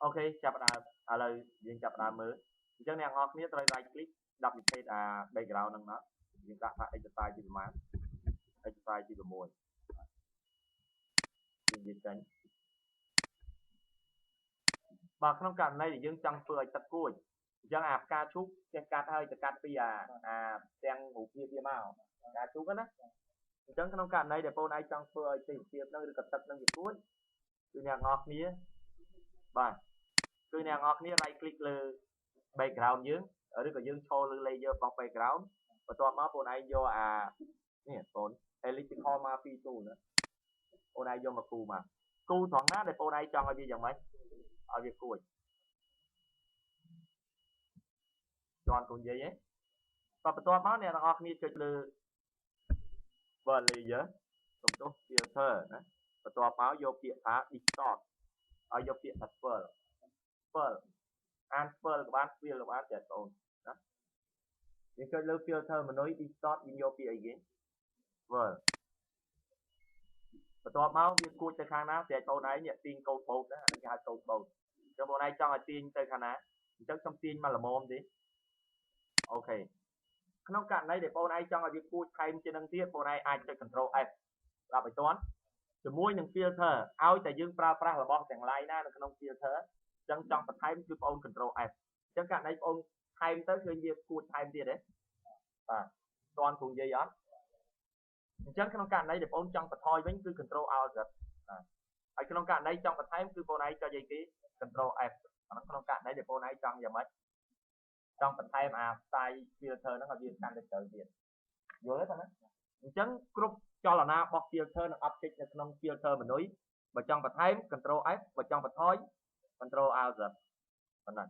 ok chập đà lời riêng chập đà mới chẳng nè ngọt ní tôi right click duplicate background năng nó riêng đặt exercise gì mà exercise gì mùi riêng gì tránh và không cần này thì dương chẳng phơi tật cùi chẳng ca chúc chẳng ca hơi chẳng ca pi đang ngủ kia kia màu ca chúc á chẳng không cần này để cô này chẳng phơi tìm kiếm nó được tật năng gì cuối từ nhà ngọt ní và từ nhà ngọt ní right click lên background dương ở đây có dương show lên layer bằng background và toàn máu cô này do nè tốn elliptical ma phi tu nữa cô này do mà cu thoáng nát để cô này cho ở gì dạng mấy ở việc cuối chọn cùng gì ấy và toàn máu này là ngọt ní chơi lên bờ layer trong chỗ filter nữa và toàn máu vô kiện phá distort ở vô kiện thật pearl pearl của bạn fill của bạn sẽ tồn đó những cái lưu filter mà nói distort in vô phía gì vâng và toàn máu việc cua tới khang ná sẽ tồn ấy nhận tin câu bột đó anh hai câu bột cho bộ này cho là tin tới khang ná chắc trong tin mà là mồm đi ok nó cạn đấy để bộ này cho là việc cua thay trên đăng tiếp bộ này ai chơi control F là phải toán từ mỗi những filter ao tại dương pra là bom chẳng lại na nó không filter chẳng trong phần thay cứ ôn control F chẳng cạn đấy ôn thay tới khi việc cua thay gì đấy toàn cùng dây đó chẳng không cạn đấy để ôn trong phần thôi vẫn cứ control out rồi ở trong cạn đấy trong phần thay cứ bộ này cho dây cái control F nó không cạn đấy để bộ này trong giờ mấy trong phần thay mà sai filter nó là viên can để tự diện nhớ thôi đó chẳng group cho là na bọc filter nó object nó không filter mình nói và trong phần thay control F và trong phần thôi control out rồi phần này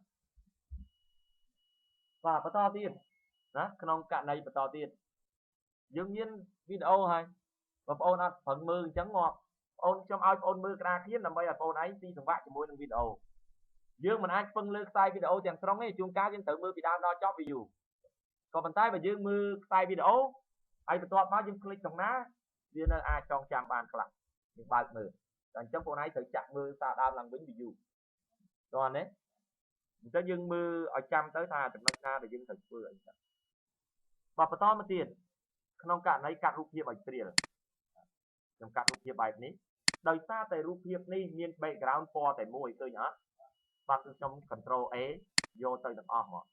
và phần to tiền đó không cạn đây phần to tiền đương nhiên video hay và ôn phần mưa trắng ngọt ôn trong ao ôn mưa ra khiến làm bây giờ ôn ấy đi thằng bạn cho mỗi video dương mình ai phân lược sai video chẳng xong ấy chuông cá trên tự mưa bị đau đo chóp view còn bàn tay và dương mưa sai video ai phải toát máu dương click trong ná viên ai trong trang bàn cả những bài mưa còn trong ôn ấy thử chặt mưa sao đau lần vĩnh view còn đấy cho dương mưa ở trăm tới tha từ nó ra để dương thực mưa và phần to mà tiền không cả này cắt rút hiệp bài tiền trong cắt rút hiệp bài ní đời xa tại rút hiệp ní miền background for tại môi tôi nhá và từ trong control A vô tới được off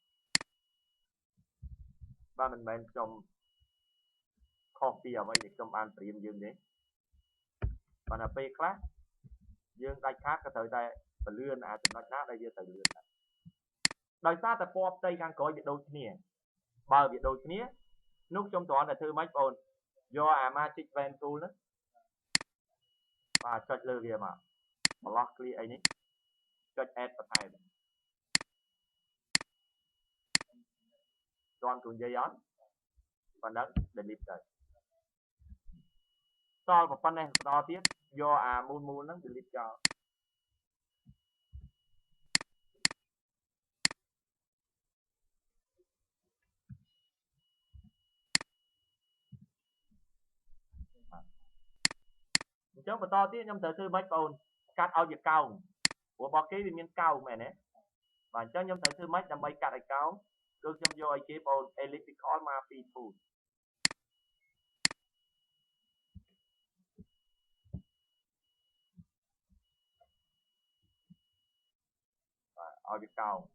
và mình trong copy ở đây để trong an tiền dương đấy và là p class dương tay khác cái thời đại và lươn từ nó khác đây dương từ lươn đời xa tại for tây khang có việc đôi kia bờ việc đôi kia nút trong toán là thư máy phone do magic pen tool đó và chọn lừa kìa mà block clear ấy nhé chọn add và thay chọn cùng dây on và đó delete rồi so một phần này đo tiếp do moon nó delete cho chớp và to tiếp trong thời thư máy phone cắt ao việc cao của bao ký miền cao mẹ nè và cho nhóm thời thư máy đâm bay cắt ở cao cứ trong vô ai chế phone elliptical ma phi tool ao việc cao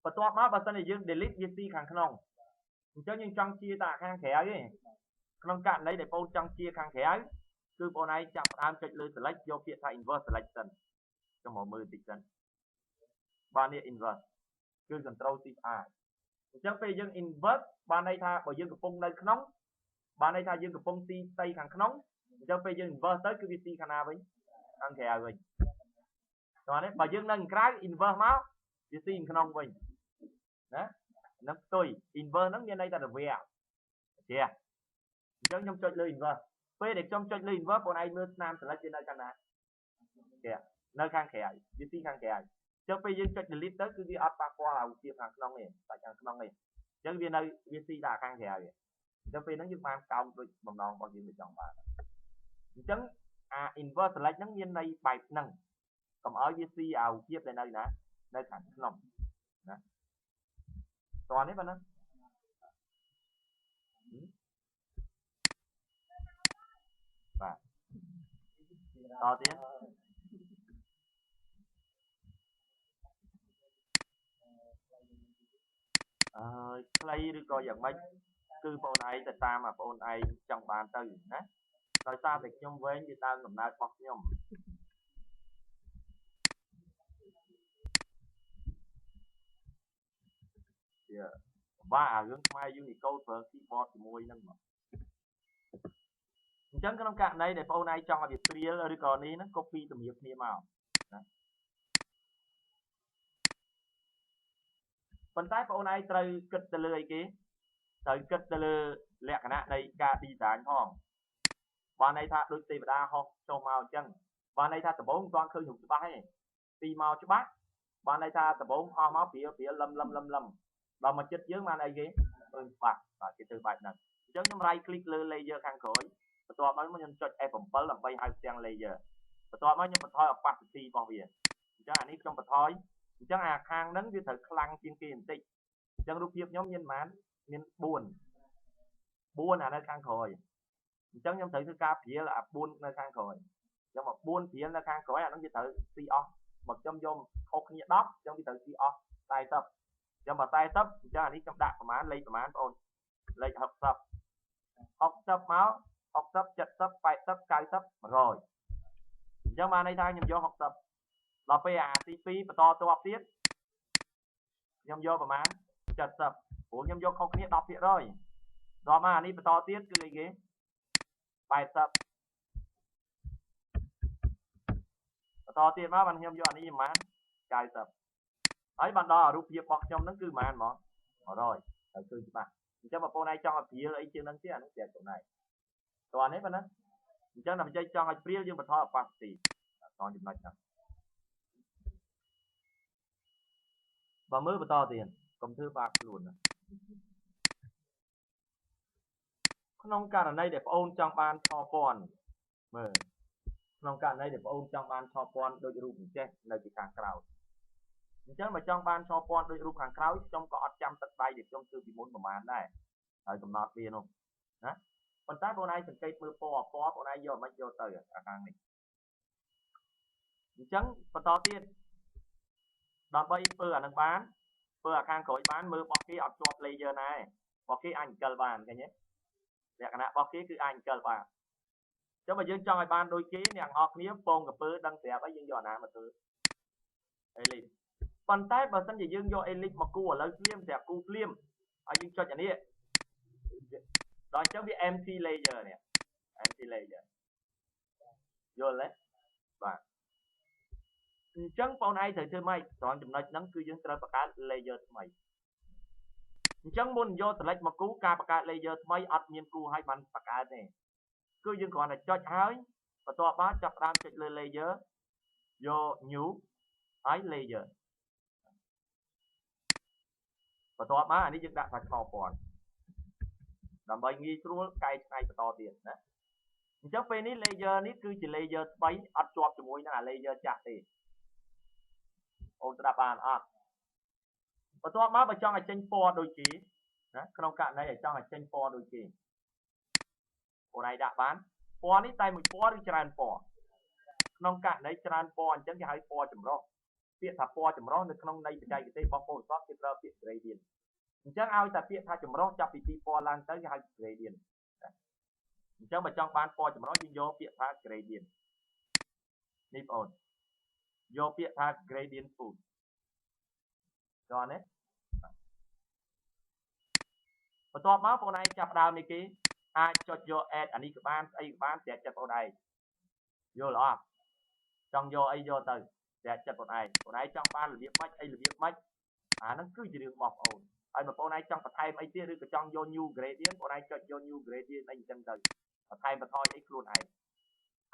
và toát má và sau này dương delete VC kháng không cho những trong chia tạ kháng khẽ ấy không cạn đấy để phone trong chia kháng khẽ ấy cứ phone này chạm am chạy lên select vô kiện thay inverse selection trong một mười tích dân ban này inverse cứ control shift chắc phải dương inverse ban này tha bởi dương của phone đây nóng ban này tha dương của phone tây kháng nóng chắc phải dương inverse tới cứ VC kháng với kháng khẽ rồi rồi đấy bởi dương nâng cái inverse máu VC kháng với đó nó tôi inverse nó như đây là về kìa trong trong chơi lên inverse phê để trong chơi lên inverse bọn anh mưa nam sẽ là trên đây căn này kìa nơi khang khẽ VC khang khẽ cho phê dương chơi delete tới cứ đi alpha qua là tiệm hàng nông này tại hàng nông này chứ viên đây VC đã khang khẽ vậy cho phê nó như mang cao đôi mầm non bao nhiêu người chọn bạn chấm inverse select nó như đây bài nâng cầm ở với si ảo tiếp đây nơi nè nơi thẳng lòng nè toàn đấy bạn đó và to tiếng play đi coi dạng mấy cứ bọn ấy tại ta mà bọn ấy trong bàn từ nè rồi ta thì trong với như ta ngầm nào bọc nhom và hướng mai Unicode và keyboard thì môi nâng mà chẳng có cả đây để bọn ấy trong là việc clear rồi còn đi nó copy từ miệng kia màu phần tay bọn ấyត្រូវគិតទៅលើអីគេត្រូវគិតទៅលើលក្ខណៈនៃការ design ផងបានន័យថាដូចទេវតាហោះចុះមកអញ្ចឹងបានន័យថាដំបូងមិនទាន់ឃើញរូបច្បាស់ទេទីមកច្បាស់បានន័យថាដំបូងហោះមកព្រាលឹមដល់មកចិត្តយើងបានអីគេឃើញច្បាស់បាទគេធ្វើបែបហ្នឹងអញ្ចឹងខ្ញុំ right click លើ layer ខាងក្រោយបន្ទាប់មកខ្ញុំចុច F7 ដើម្បីហៅផ្ទាំង layer បន្ទាប់មកខ្ញុំបន្ថយ opacity របស់វាអញ្ចឹងអានេះខ្ញុំបន្ថយអញ្ចឹងអាខាងហ្នឹងវាត្រូវខ្លាំងជាងគេបន្តិចអញ្ចឹងរូបភាពខ្ញុំមានប៉ុន្មានមាន4អានៅខាងក្រោយអញ្ចឹងខ្ញុំត្រូវធ្វើការព្រាលអា4នៅខាងក្រោយអញ្ចឹងមក4ព្រាលនៅខាងក្រោយអាហ្នឹងវាត្រូវស៊ីអស់មកខ្ញុំយកខុសគ្នា10អញ្ចឹងវាត្រូវស៊ីអស់40អញ្ចឹងបើ40អញ្ចឹងអានេះខ្ញុំដាក់ប្រមាណលេខប្រមាណបងអូនលេខ60មក60 70 80 90 100អញ្ចឹងបានន័យថាខ្ញុំយក60ដល់ពេលអាទី2បន្តតបទៀតខ្ញុំយកប្រមាណ70ព្រោះខ្ញុំយកខុសគ្នា 10% ដល់មកអានេះបន្តទៀតគឺអីគេ80បន្តទៀតមកបានខ្ញុំយកអានេះប្រមាណ90ហើយបានដល់រូបភាពរបស់ខ្ញុំហ្នឹងគឺប្រមាណហ្មង100ហើយគឺច្បាស់អញ្ចឹងបងប្អូនឯងចង់ឲ្យព្រាលអីជាងហ្នឹងទៀតអានោះតែខ្លួនឯងតោះនេះប៉ុណ្ណាអញ្ចឹងដើម្បីចង់ឲ្យព្រាលយើងបន្ថយ opacity តោះចំណុចហ្នឹងបើមើលបន្តទៀតកុំធ្វើបាបខ្លួនណាក្នុងករណីដែលបងអូនចង់បានឆពណ៌មើលក្នុងករណីដែលបងអូនចង់បានឆពណ៌ដូចរូបអញ្ចេះនៅពីខាងក្រោយអញ្ចឹងបើចង់បានឆពណ៌ដូចរូបខាងក្រោយខ្ញុំក៏អត់ចាំទឹកដៃដែលខ្ញុំធ្វើពីមុនប្រហែលដែរហើយកំណត់វានោះណាប៉ុន្តែបងឯងសង្កេតមើលពណ៌បងឯងយកមិនយកទៅអាខាងនេះអញ្ចឹងបន្តទៀតដើម្បីធ្វើអានឹងបានធ្វើអាខាងក្រោយបានមើលរបស់គេអត់ជាប់ layer ណារបស់គេអាចអង្គិលបានឃើញទេលក្ខណៈរបស់គេគឺអាចអង្គិលបានចុះបើយើងចង់ឲ្យបានដូចគេអ្នកនរគ្នាពងកពើដឹងប្រាប់ហើយយើងយកអាណាមកធ្វើអេលីប៉ុន្តែបើសិនជាយើងយកអេលីមកគូឥឡូវភ្លាមប្រាប់គូភ្លាមហើយយើងចុចអានេះដល់អញ្ចឹងវា empty layer នេះ empty layer យល់ទេបាទអញ្ចឹងបងឯងត្រូវធ្វើម៉េចត្រង់ចំណុចហ្នឹងគឺយើងត្រូវបង្កើត layer ថ្មីអញ្ចឹងមុនយក select មកគូការបង្កើត layer ថ្មីអត់មានគូឲ្យបានបង្កើតទេគឺយើងគ្រាន់តែចុចហើយបន្ទាប់មកចាប់ផ្ដើមចុចលើ layer យក new ហើយ layer បន្ទាប់មកអានេះយើងដាក់សាច់ខពណ៌ដើម្បីងាយស្រួលកែច្នៃបន្តទៀតណាអញ្ចឹងពេលនេះ layer នេះគឺជា layer ថ្មីអត់ជាប់ជាមួយនឹងអា layer ចាស់ទេអូនស្ដាប់បានអត់បន្ទាប់មកបើចង់ឲ្យចេញពណ៌ដូចគេណាក្នុងករណីឲ្យចង់ឲ្យចេញពណ៌ដូចគេអូនឯងដាក់បានពណ៌នេះតែមួយពណ៌ឬច្រើនពណ៌ក្នុងករណីច្រើនពណ៌អញ្ចឹងគេហៅពណ៌ចម្រុះពាក្យថាពណ៌ចម្រុះនៅក្នុងន័យបច្ចេកទេសរបស់ Photoshop គេប្រើពាក្យ gradient អញ្ចឹងឲ្យតែពាក្យថាចម្រុះចាប់ពី2ពណ៌ឡើងទៅគេហៅ gradient អញ្ចឹងបើចង់បានពណ៌ចម្រុះយើងយកពាក្យថា gradient នេះបងអូនយកពាក្យថា gradient food ចុះនេះបន្ទាប់មកបងឯងចាប់ដើមនេះគេអាចចុចយក add អានេះក៏បានស្អីក៏បានស្រាប់ចិត្តបងឯងយល់អត់ចង់យកអីយកទៅស្រាប់ចិត្តបងឯងចង់បានរបៀបម៉េចអីរបៀបម៉េចអាហ្នឹងគឺជារឿងរបស់បងអូនហើយបើបងឯងចង់បន្ថែមអីទៀតឬក៏ចង់យក new gradient បងឯងចុចយក new gradient អីអញ្ចឹងទៅបន្ថែមបន្ថយអីខ្លួនឯង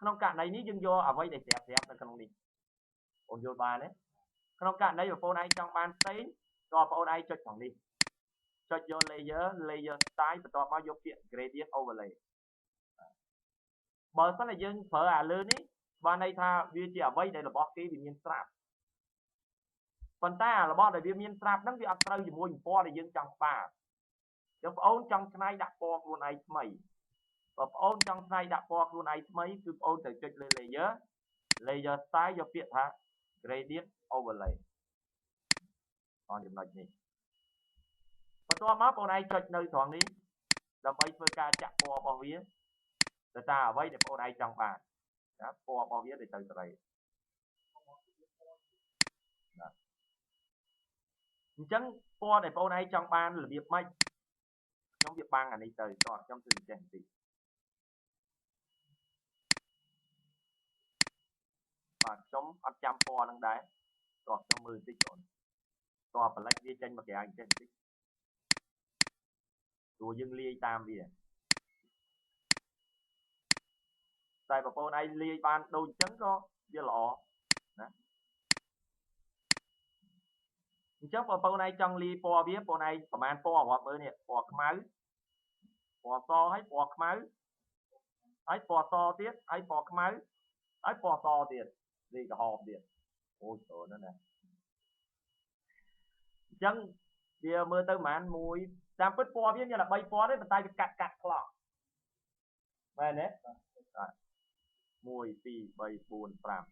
ក្នុងករណីនេះយើងយកអ្វីដែលស្រាប់នៅក្នុងនេះបងយល់បានទេក្នុងករណីបើបងឯងចង់បានផ្សេងក៏បងឯងចុចខាងនេះចុចយក layer style បន្ទាប់មកយកពាក្យ gradient overlay បើសិនតែយើងប្រើអាលើនេះ បានន័យថាវាជាអ្វីដែលរបស់គេវាមានស្រាប់ប៉ុន្តែអារបស់ដែលវាមានស្រាប់ហ្នឹងវាអត់ត្រូវជាមួយពណ៌ដែលយើងចង់បានចឹងបងអូនចង់ឆ្នៃដាក់ពណ៌ខ្លួនឯងថ្មីបើបងអូនចង់ឆ្នៃដាក់ពណ៌ខ្លួនឯងថ្មីគឺបងអូនត្រូវចុចលើ layer style យកពាក្យថា gradient overlay អនចំណុចនេះបន្ទាប់មកបងឯងចុចនៅត្រង់នេះដើម្បីធ្វើការចាក់ពណ៌របស់វាទៅតាមអ្វីដែលបងឯងចង់បានណាពណ៌របស់វាទៅសេរីណាអញ្ចឹងពណ៌ដែលបងឯងចង់បានរបៀបម៉េចខ្ញុំវាបាំងអានេះទៅតោះខ្ញុំធ្វើចេះបន្តិចបាទខ្ញុំអត់ចាំពណ៌នឹងដែរតោះខ្ញុំមើលបន្តិចបងតោះផលិតវាចេញមកក្រៅចេះបន្តិចព្រោះយើងលាយតាមវាតែបងប្អូនឯងលាយបានដូចអញ្ចឹងក៏វាល្អណាអញ្ចឹងបងប្អូនឯងចង់លាយពណ៌វាបងឯងប្រហែលពណ៌រាប់មើលនេះពណ៌ខ្មៅពណ៌សហើយពណ៌ខ្មៅហើយពណ៌សទៀតហើយពណ៌ខ្មៅហើយពណ៌សទៀតលាយក្រហមទៀតអូយច្រើនណាស់ណាអញ្ចឹងវាមើលទៅប្រហែលមួយតាមពិតពណ៌វាមានតែ3ពណ៌ទេប៉ុន្តែវាកាត់ខ្លោះមែនទេ1 2 3 4 5បាទ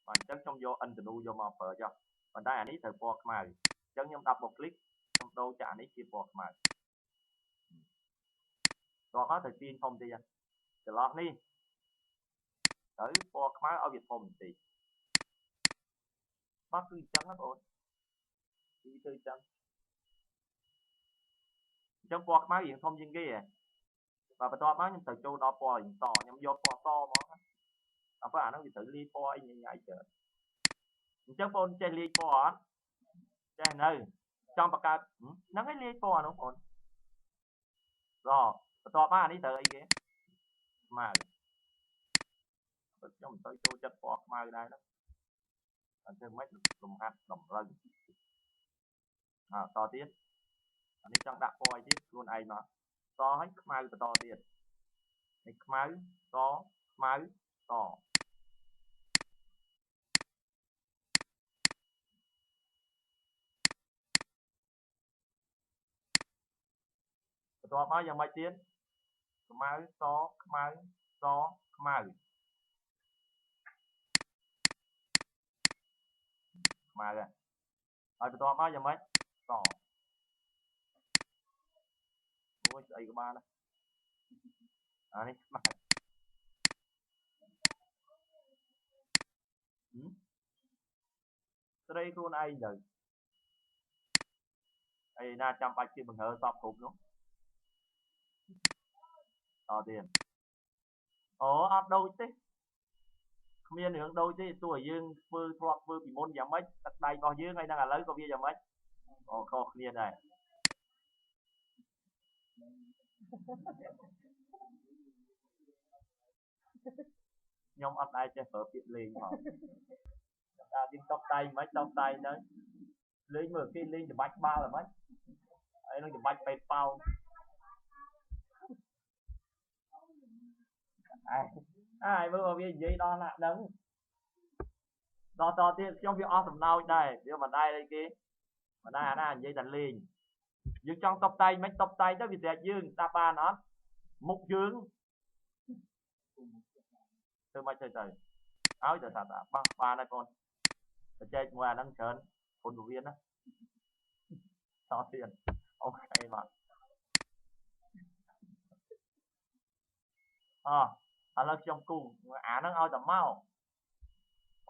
អញ្ចឹងខ្ញុំយក Intenu យកមកប្រើចុះប៉ុន្តែអានេះត្រូវពណ៌ខ្មៅអញ្ចឹងខ្ញុំ10បុកคลิกខ្ញុំដូរចាក់អានេះជាពណ៌ខ្មៅតោះមកទៅទាញធំតិចចន្លោះនេះទៅពណ៌ខ្មៅឲ្យវាធំបន្តិចបាទគឺអញ្ចឹងណាបងប្អូនគឺទៅអញ្ចឹងពណ៌ខ្មៅរៀងធំជាងគេហ៎បាទបន្ទាប់មកខ្ញុំត្រូវចូលដល់ពណ៌រៀងសខ្ញុំយកពណ៌សហ្មងអត់បើអាហ្នឹងវាត្រូវលាយពណ៌អីញ៉ៃច្រើនអញ្ចឹងបងចេះលាយពណ៌អត់ចេះនៅចង់បង្កើតហ្នឹងឯងលាយពណ៌ហ្នឹងបងបន្ទាប់មកអានេះត្រូវអីគេខ្មៅខ្ញុំមិនទៅចូលចិត្តពណ៌ខ្មៅដែរហ្នឹងអញ្ចឹងមិនលំហាត់តម្រូវតទៀតអានេះចង់ដាក់ពណ៌អីទៀតខ្លួនឯងមកសហើយខ្មៅបន្តទៀតនេះខ្មៅសខ្មៅសបន្ទាប់មកយ៉ាងម៉េចទៀតខ្មៅសខ្មៅសខ្មៅខ្មៅហើយបន្ទាប់មកយ៉ាងម៉េចសអូយស្អីក៏បានដែរអានេះខ្មៅស្រីខ្លួនឯងទៅអីណាចាំបាច់ជាបង្ហើសពគ្រប់នោះតទៀតអូអត់ដូចទេគ្មានរឿងដូចទេទោះឲ្យយើងធ្វើធ្លាប់ធ្វើពីមុនយ៉ាងម៉េចទឹកដៃរបស់យើងហើយនឹងឥឡូវក៏វាយ៉ាងម៉េចអូខុសគ្នាដែរខ្ញុំអត់ដែរចេះប្រើពាក្យលេងផងតែយើងតុបតែងមិនតុបតែងទៅលេងមើលគេលេងច្បាច់បាល់ហ្មងហើយនឹងច្បាច់ពេតប៉ោងហើយមើលវានិយាយដល់ណាដឹងដល់តទៀតខ្ញុំវាអស់សំណោចដែរវាមិនដែរអីគេមិនដែរអាណានិយាយតែលេងយើងចង់តុបតែងមិនតុបតែងទៅវាស្រេចយើងស្ដាប់បានអត់មុខយើងធ្វើមិនទៅឲ្យទៅថាបោះបានហើយកូនបច្ចេកមួយអាហ្នឹងច្រើនគុណពវៀនណាតទៀតអូខេបាទឥឡូវខ្ញុំគូអាហ្នឹងឲ្យតែមក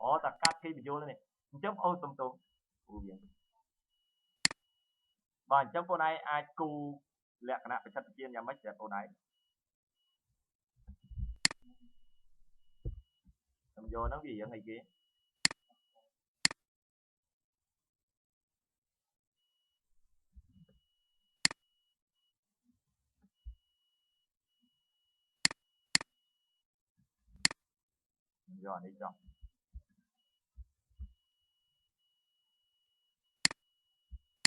អូតែកាត់គេបញ្យល់នេះអញ្ចឹងអូសុំទោសគូយើងបាទអញ្ចឹងបងឯងអាចគូលក្ខណៈបច្ចិតវិទ្យាយ៉ាងម៉េចតែបងឯងខ្ញុំយកហ្នឹងវារឿងអីគេយកអានេះចុះ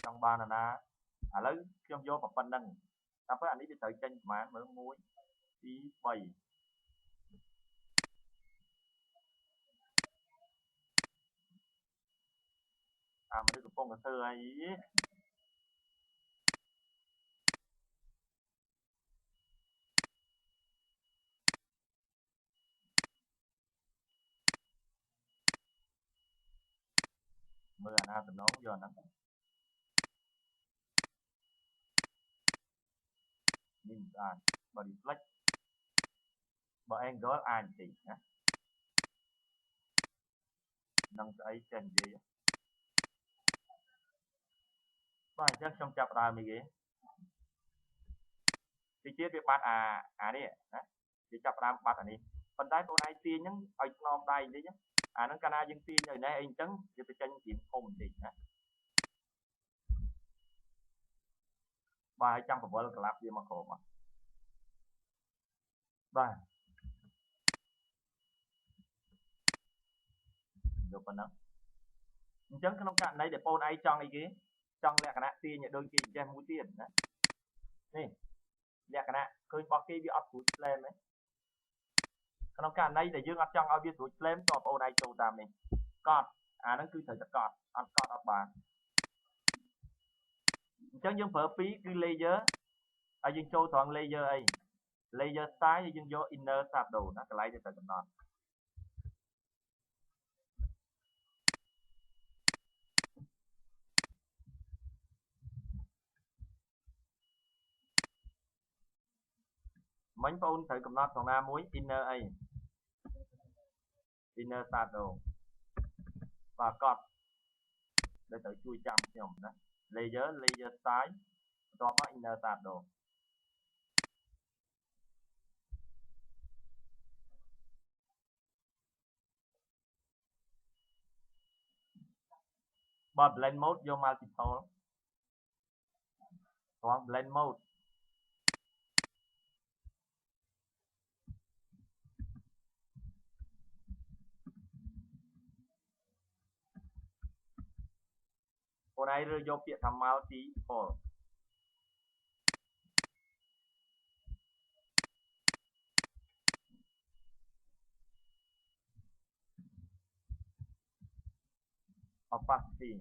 ចង់បានណាឥឡូវខ្ញុំយកប៉ុណ្្នឹងតែពេលអានេះវាត្រូវចេញប្រហែលមើល1 2 3 à mà được phong cái sơ ấy mưa anh tụi nó giờ nó nhìn ra body flex bởi angle ai thì nè nâng ấy trên gì bài chắc trong chập ra mày ghế thì chia việc bắt đi thì chập ra bắt anh đi phần tay cô này tiền những ở non tay đi nhá nó cana dân tiền rồi này anh trắng thì tôi chân chỉ không gì nè bài trăm của vợ là gì mà khổ mà bài được phần đó chẳng không cạn đấy để phone ai trong này ghế trong lẹ cái tiền nhận đôi khi trên mũi tiền đấy nè lẹ cái khơi bao kia bị ấp tụt lên đấy không cạn đây để dương ấp trong ao bị tụt lên cho phone ai châu tam này còn nó cứ thời giật còn ở bàn chẳng dương phở phí cứ laser dương châu toàn laser ấy laser style dương vô inner shadow nó cái lại để thời cầm nón mấy phone thời cầm nón còn ra muối inner ấy inner shadow và còn để tự chui chăm nhầm đó laser style đó có inner shadow bật blend mode vô multiple hoặc blend mode con này rồi vô việc thăm multiple opacity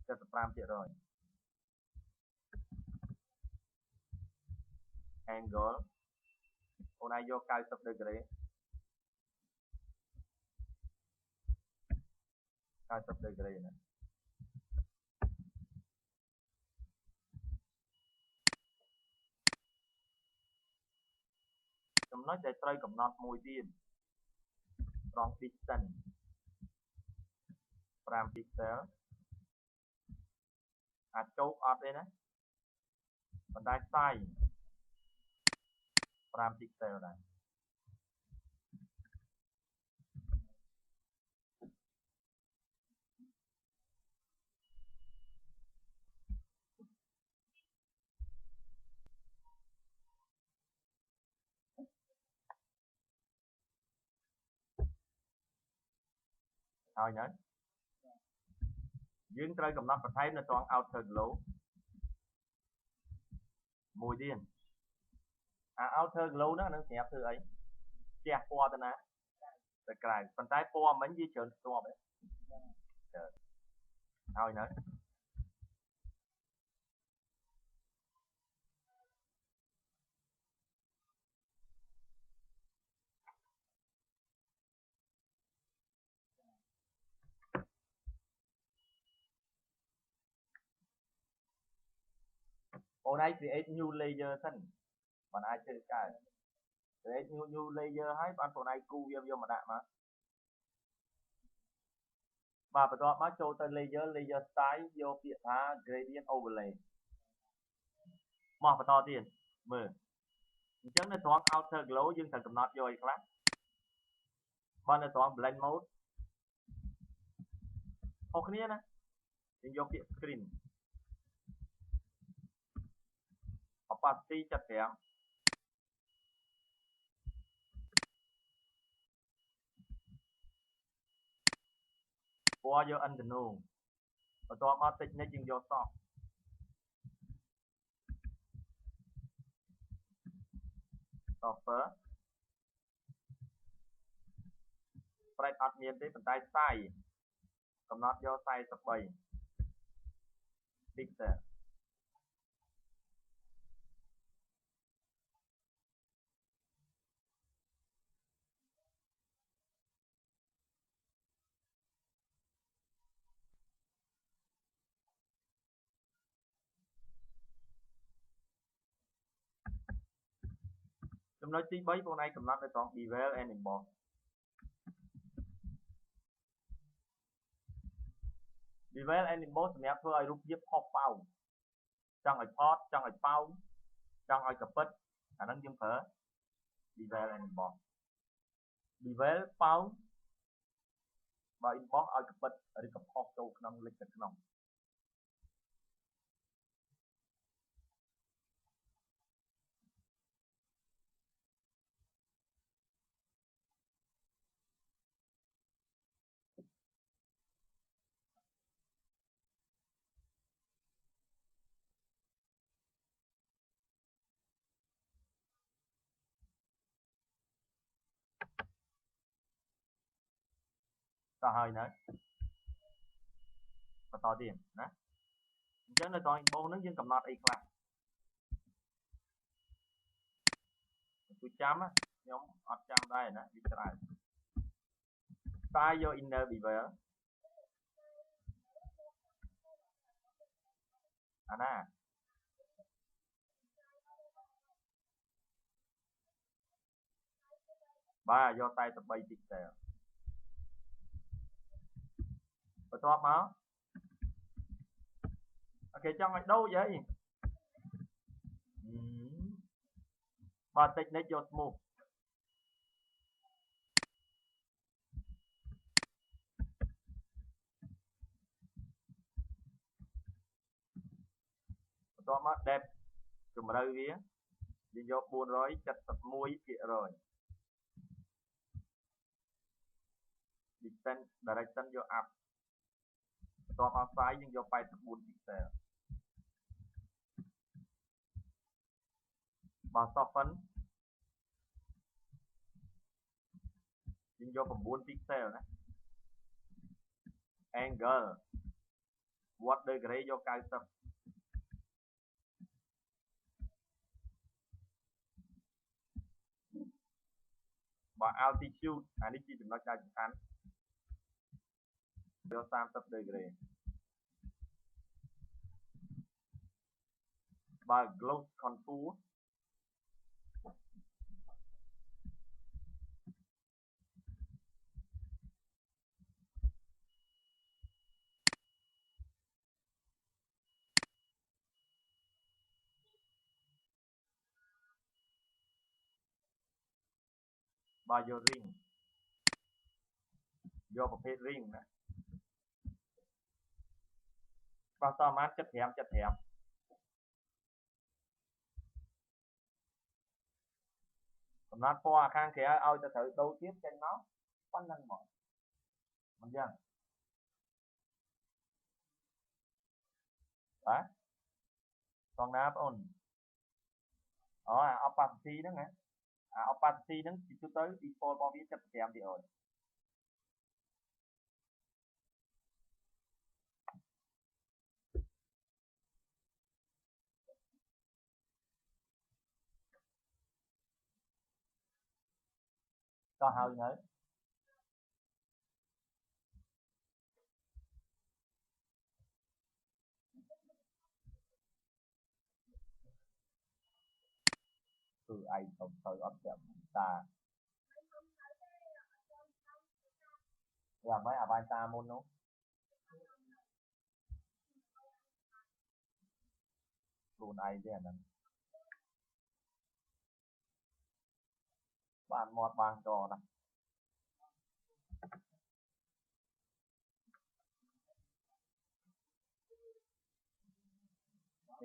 75% rồi angle con này vô 90 degree 90 degree này cầm nói chạy tray cầm nọt mùi tiên trong distance 5 pixel châu ọt đây nè còn đai size 5 pixel này thôi nhớ dương tray cầm nọt và thấy nó toàn outer glow mùi tiên outer glow nó xẹp từ ấy che qua tên á rồi cái phần tay qua mấy di chuyển qua đấy thôi nói hôm nay create new layer thân bạn ai chơi cái create new layer hay bạn hôm nay cu vô mà đạn mà và bắt đầu mà cho tới layer style vô việc gradient overlay mà bắt đầu tiền mờ chẳng nên toán outer glow dương thần cầm nọt vô class bạn nên toán blend mode ok nè thì vô việc screen opacity chặt chẽ qua vô underneath và toán mà tích nó dương vô soft softer sprite admin tới phần tay size cầm nát vô tay tập 7 pixelចំណុចទី3បងឯងកំណត់នៅត្រង់ bevel and emboss bevel and emboss សម្រាប់ធ្វើឲ្យរូបភាពផុសប៉ោងចង់ឲ្យផតចង់ឲ្យប៉ោងចង់ឲ្យកពិតអាហ្នឹងយើងប្រើ bevel and emboss bevel ប៉ោងបើ emboss ឲ្យកពិតឬក៏ផុសចូលក្នុងលិចទៅក្នុងតោះហើយនៅបន្តទៀតណាអញ្ចឹងនៅត្រង់ emboss ហ្នឹងយើងកំណត់អីខ្លះគួរចាំខ្ញុំអត់ចាំដែរណាវាច្រើនតែយក inner bevel អាណាបាទយកតែ13 pixel បន្ទាប់មកអូខេចង់ឲ្យដូចអីបាទតិចនិចយក smooth បន្ទាប់មក depth ជម្រៅវាយើងយក 471% distance direction យក up បន្ទាប់មក size យើងយក 84 pixel បើ soften យើងយក 9 pixel ណា angle watt degree យក 90 បើ altitude អានេះជាចំណុចដែលសំខាន់យក 30 degree បើ gloss contour បើយក ring យកប្រភេទ ring ណាបាទតប្រហែល 75 កំណត់ពណ៌ខាងក្រៅឲ្យទៅត្រូវដូរទៀតចេញមកប៉ុណ្្នឹងមកមិនយ៉ាងបាទត្រង់ណាបងអូនអូអា opacity ហ្នឹងណាអា opacity ហ្នឹងទីទៅ default របស់វា 75%តោះហើយនៅគឺឯងទៅអត់ចាំតាយ៉ាងម៉េចអាបាយតាមុននោះខ្លួនឯងទេអាហ្នឹងបានមាត់បានកណាន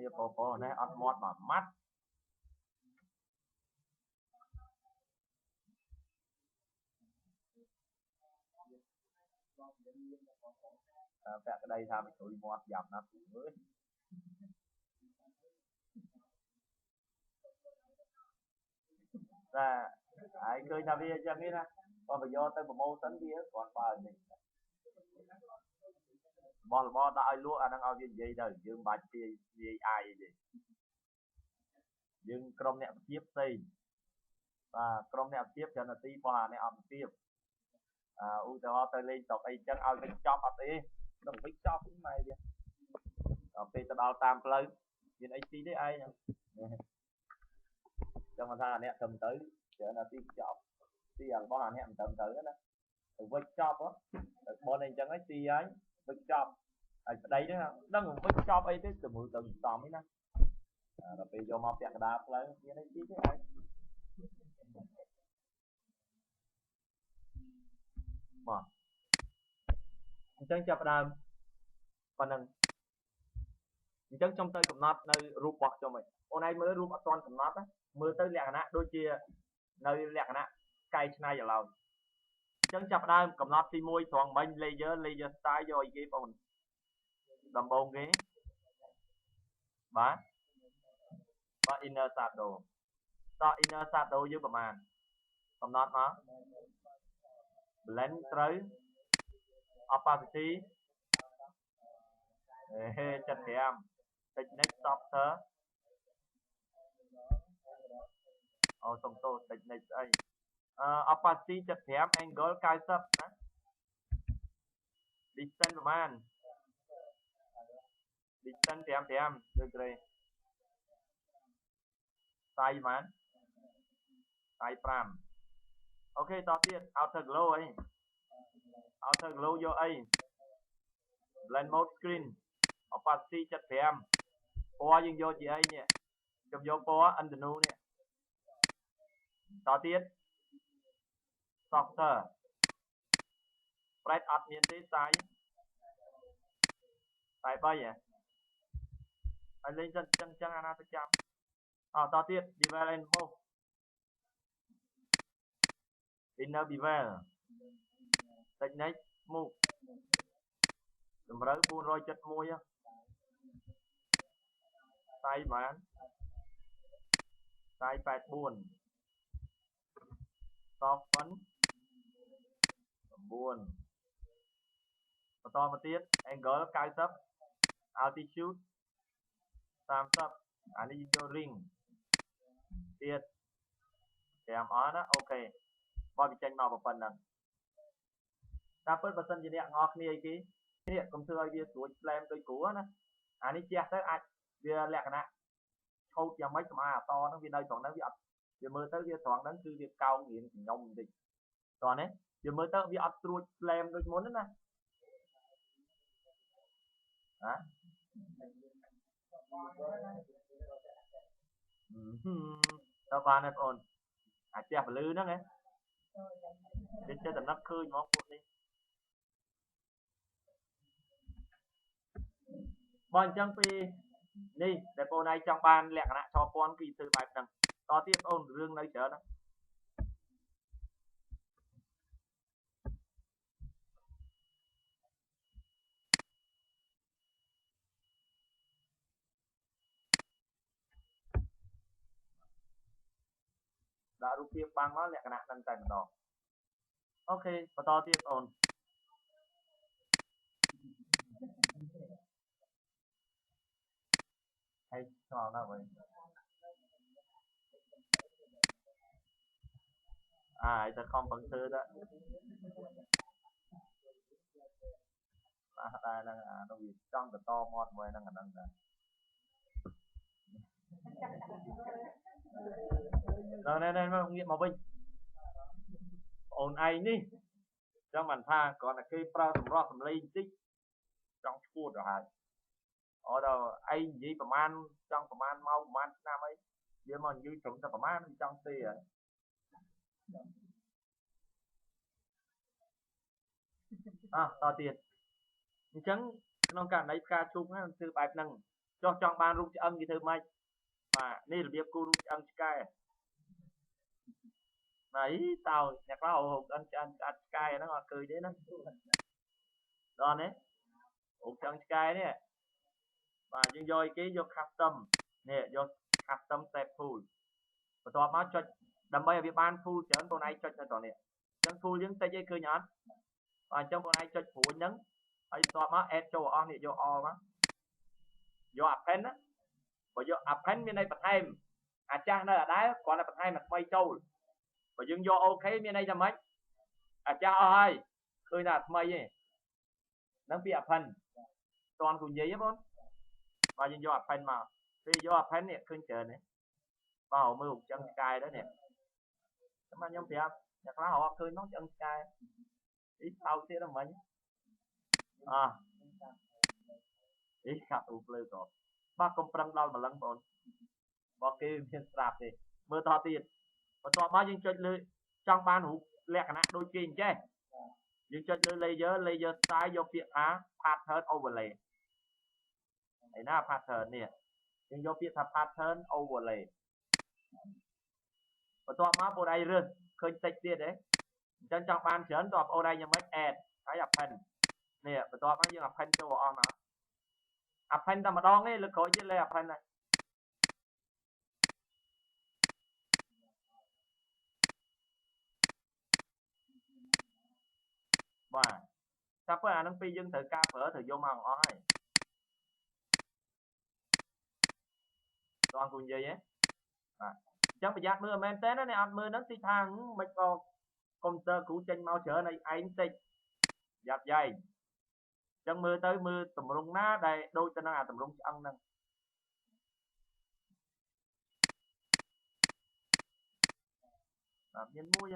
េះពពនេះអត់មាត់មួយម៉ាត់ពាក់ក្តីថាមិនជួយមាត់យ៉ាប់ណាស់មើលតែហើយឃើញថាវាអញ្ចឹងទេណាបើយកទៅប្រម៉ូសិនវាគាត់បើនេះ របស់ដាក់ឲ្យលក់អាហ្នឹងឲ្យវានិយាយទៅយើងមិនបាច់និយាយអាយទេយើងក្រុមអ្នកវិជ្ជាផ្សេងបាទក្រុមអ្នកវិជ្ជាច្រើននាទីរបស់អាអ្នកអន្តរជាតិឧទាហរណ៍ទៅលេងស្រុកអីចឹងឲ្យវិញចប់អត់ទេនឹងវិញចប់ម៉ែវាដល់ពេលទៅដល់តាមផ្លូវមានអីទីទេឯងចឹងមកថាអាអ្នកត្រឹមទៅច្រើននាទីចប់ទីរបស់អាអ្នកមិនត្រឹមទៅណាទៅវិញចប់ទៅបនអីចឹងឯងទីហើយវិញចប់ហើយប្តីហ្នឹងដឹងវិញចប់អីទេទៅមើលទៅសំឯណាដល់ពេលយកមកពាក់កណ្ដាលផ្លូវមានអីទីទេឯងមកអញ្ចឹងចាប់ផ្ដើមប៉ុណ្ណឹងអញ្ចឹងខ្ញុំទៅកំណត់នៅរូបរបស់ខ្ញុំឯងអូនឯងមើលរូបអត់ទាន់កំណត់ណាមើលទៅលក្ខណៈដូចជានៅលក្ខណៈកែច្នៃឥឡូវអញ្ចឹងចាប់ផ្ដើមកំណត់ទី1ត្រង់មិញ layer style យកអីគេបងដំបូងគេបាទ inner shadow តោះ inner shadow យើងប្រមាណកំណត់មក blend ត្រូវ opacity 75 technique softer សុំទោស technique ស្អីopacity 75 angle 90ណា distance ប្រមាណ distance 55 degree size ប្រមាណ size 5អូខេតោះទៀត outer glow អី outer glow យកអី blend mode screen opacity 75ពណ៌យើងយកជាអីនេះខ្ញុំយកពណ៌ Andanu នេះតទៀត softer spread អត់មានទេ size 3ហ៎ហើយលេងចឹងអាណាទៅចាំតទៀត bevel and move inner bevel technique move តម្រូវ471 size ប្រហែល size 84 soften 9បន្តមកទៀត angle 90 altitude 30អានេះយក ring ទៀត5អស់ណាអូខេបោះវាចេញមកប៉ុណ្ណឹងតាមពិតបើសិនជាអ្នកងល់គ្នាអីគេនេះកុំធ្វើឲ្យវាស្រួចស្លែមដូចគ្រូណាអានេះជះទៅអាចវាលក្ខណៈឆោតយ៉ាងម៉េចសម្អាតអតហ្នឹងវានៅត្រង់ហ្នឹងវាអត់វាមើលទៅវាត្រង់ហ្នឹងគឺវាកោងរៀងខ្ញុំបន្តិចតោះនេះវាមើលទៅវាអត់ស្រួចស្លែមដូចមុនណាទៅបានទេបងអូនអាចះពលឺហ្នឹងហ៎វាចេះតំណឹកឃើញហ្មងពួកនេះបើអញ្ចឹងពីនេះដែលបងឯងចង់បានលក្ខណៈឆោពាន់គឺធ្វើបែបហ្នឹងតទៀតបងអូនរឿងនៅច្រើនណាដាក់រូបភាពបាំងមកលក្ខណៈហ្នឹងតែម្ដងអូខេបន្តទៀតបងអូនហើយឆ្ងល់ណាស់វិញហើយទៅខំបង្ធ្វើទៅតែហ្នឹងនោះវាចង់តមាត់មួយហ្នឹងអាហ្នឹងដែរណែងាកមកវិញអូនឯងនេះចឹងបានថាគ្រាន់តែគេប្រើសម្រស់សម្លេងបន្តិចចង់ឈួតទៅហើយដល់ឯងនិយាយប្រហែលចង់ប្រហែលម៉ោងប្រហែលឆ្នាំអីវាមកនិយាយត្រឹមតែប្រហែលចង់ទេហើយតទៀតអញ្ចឹងក្នុងករណីផ្កាឈូកហ្នឹងធ្វើបែបហ្នឹងចង់បានរូបឆ្អឹងគេធ្វើម៉េចបាទនេះរបៀបគូរូបឆ្អឹងឆ្កែណៃតើអ្នកខ្លះរូបឆ្អឹងឆ្កែហ្នឹងអត់ឃើញទេណាដល់នេះរូបឆ្អឹងឆ្កែនេះបាទយើងយកអីគេយក custom នេះយក custom set tool បន្ទាប់មកចុចដើម្បីឲ្យវាបាន tool ច្រើនបងឯងចុចនៅត្រង់នេះអញ្ចឹង tool យើងតិចឯងឃើញអត់បាទអញ្ចឹងបងឯងចុចព្រួយហ្នឹង ហើយតបមក add ចូលអស់នេះយក all មកយក append ណាបើយក append មានន័យបន្ថែមអាចាស់នៅអដែលគ្រាន់តែបន្ថែមថ្មីចូលបើយើងយក OK មានន័យថាម៉េចអាចាស់អស់ហើយឃើញថាថ្មីទេនឹងពី append តន់គូនិយាយទេបងបើយើងយក append មកពេលយក append នេះឃើញច្រើនទេបើមើលចឹងឆ្កែទៅនេះតែខ្ញុំប្រាប់អ្នកខ្លះអត់ឃើញមកចឹងឆ្កែអីថោកទៀតហ្មងអីកាត់អូភ្លើក៏បាទកុំប្រឹងដល់ម្លឹងបងបើគេមានស្រាប់ទេមើលតទៀតបន្ទាប់មកយើងចុចលើចង់បានរូបលក្ខណៈដូចគេអញ្ចេះយើងចុចលើ layer style យកពាក្យថា pattern overlay ឯណា pattern នេះយើងយកពាក្យថា pattern overlay បន្ទាប់មកបងឯងរើសឃើញតិចទៀតទេអញ្ចឹងចង់បានច្រើនតើបងឯងយ៉ាងម៉េច add ហើយ append នេះបន្ទាប់មកយើង append ចូលអស់មក append តែម្ដងទេលើក្រោយទៀតលេ append ដែរបាទតែពេលអានឹងពេលយើងត្រូវការប្រើត្រូវយកមកអស់ហើយតោះអង្គនិយាយហ៎បាទអញ្ចឹងប្រយ័ត្នមើលមែនតើណាអត់មើលហ្នឹងទីថាមិនក៏កុំព្យូទ័រគ្រូចេញមកច្រើនឲ្យឯងតិចយ៉ាប់យ៉ែងអញ្ចឹងមើលទៅមើលតម្រងណាដែលដូចទៅនឹងអាតម្រងឆ្អឹងហ្នឹងបាទមានមួយ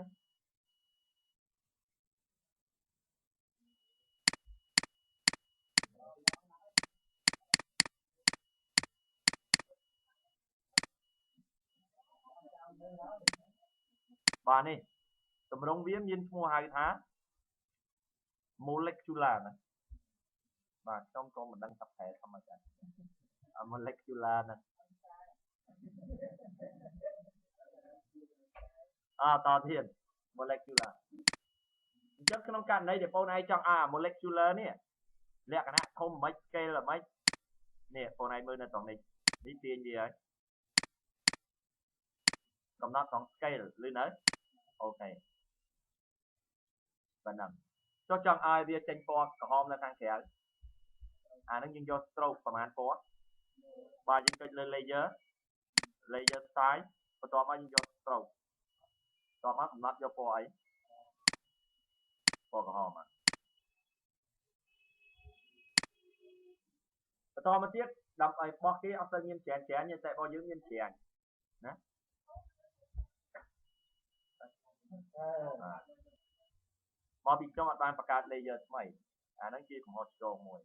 បាទនេះតម្រងវាមានឈ្មោះហៅថា molecular ណាបាទខ្ញុំក៏មិនដឹងថាប្រែធម្មតា molecular ហ្នឹងតទៀត molecular អញ្ចឹងក្នុងករណីដែលបងឯងចង់ឲ្យ molecular នេះលក្ខណៈធំមិន scale មិននេះបងឯងមើលនៅត្រង់នេះនេះទាញវាហើយកំណត់ត្រង់ scale លឺនៅអូខេប៉ុណ្ណឹងចុះចង់ឲ្យវាចេញពណ៌ក្រហមនៅខាងក្រៅអានឹងយើងយក stroke ប្រហែលពណ៌បាទយើងចុចលើ layer style បន្ទាប់មកយើងយក stroke បន្ទាប់មកកំណត់យកពណ៌អីពណ៌ក្រហមបន្តមកទៀតដើម្បីបោះគេអត់ទៅមានច្រើនតែរបស់យើងមានច្រើនណាមកពីខ្ញុំអត់បានបង្កើត layer ថ្មីអាហ្នឹងជាកំហុសឆ្គងមួយ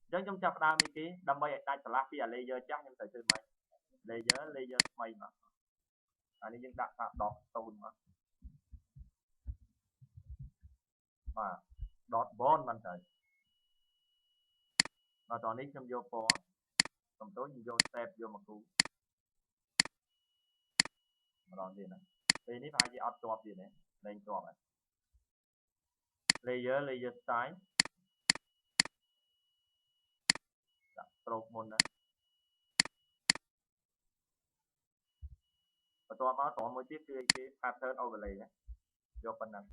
អញ្ចឹងខ្ញុំចាប់ផ្ដើមនេះគេដើម្បីឲ្យដាច់ឆ្លាស់ពី layer ចាស់ខ្ញុំត្រូវធ្វើម៉េច layer ថ្មីមកអានេះយើងដាក់ថាដកតូនមកបាទដកបនមិនទៅដល់តនេះខ្ញុំយកពណ៌សំទោសខ្ញុំយក step យកមកគូម្ដងទៀតណាពេលនេះប្រហែលជាអត់ជាប់ទៀតទេលែងជាប់ហើយ layer style ដាក់ stroke មុនណាបន្ទាប់មកត្រង់មួយទៀតគឺគេ pattern overlay ណាយកប៉ុណ្ណឹង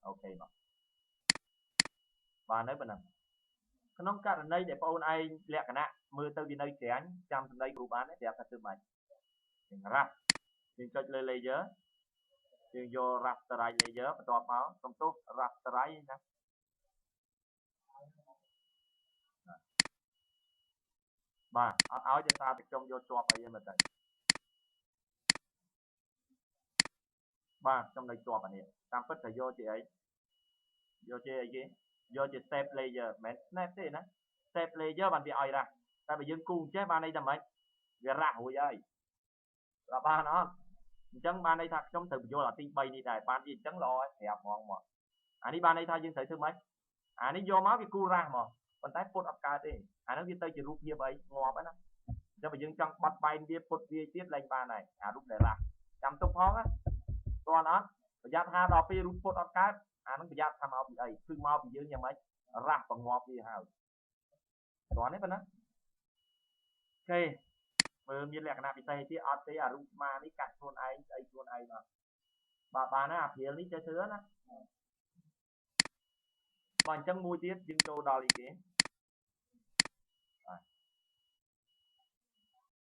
អូខេមកបានហើយប៉ុណ្ណឹងក្នុងករណីដែលបងអូនឯងលក្ខណៈមើលទៅវានៅច្រាញ់ចាំសម្ដីគ្រូបានទេប្រាប់ថាធ្វើម៉េចយើងរ៉ាស់យើងចុចលើ layer យើងយក rasterize layer បន្ទាប់មកសំទោស rasterize ណាបាទអត់ឲ្យដោយសារតែខ្ញុំយកជាប់អីហ្នឹងមើលទៅបាទខ្ញុំនៅជាប់អានេះតាមពិតតែយកជាអីយកជាអីគេយកជា step layer មិនមែន snap ទេណា step layer បានវាឲ្យរ៉ាស់តែបើយើងគូអញ្ចេះបានន័យថាម៉េចវារ៉ាស់រួចហើយដល់បានអត់អញ្ចឹងបានន័យថាខ្ញុំត្រូវបញ្យល់អាទី3នេះដែរបានវាអញ្ចឹងល្អហើយប្រាប់ហ្មងមកអានេះបានន័យថាយើងត្រូវធ្វើម៉េចអានេះយកមកវាគូរ៉ាស់មកប៉ុន្តែពុតអត់កើតទេអានឹងវាទៅជារូបភាពអីងាប់ហ្នឹងណាអញ្ចឹងបើយើងចង់បត់បែនវាពុតវាទៀតឡើងបានហើយអារូបដែលរ៉ាស់ចាំទុកផងណាតើអត់ប្រយ័ត្នថាដល់ពេលរូបពុតអត់កើតអានឹងប្រយ័ត្នថាមកពីអីគឺមកពីយើងយ៉ាងម៉េចរ៉ាស់បង្ងាប់វាហើយតើនេះប៉ុណ្ណា គេមើលមានលក្ខណៈពិសេសទៀតអត់ទេអារូបស្មានេះកាត់ខ្លួនឯងស្អីខ្លួនឯងបាទបានណាអាព្រាលនេះចេះធ្វើណាបើអញ្ចឹងមួយទៀតយើងចូលដល់អីគេ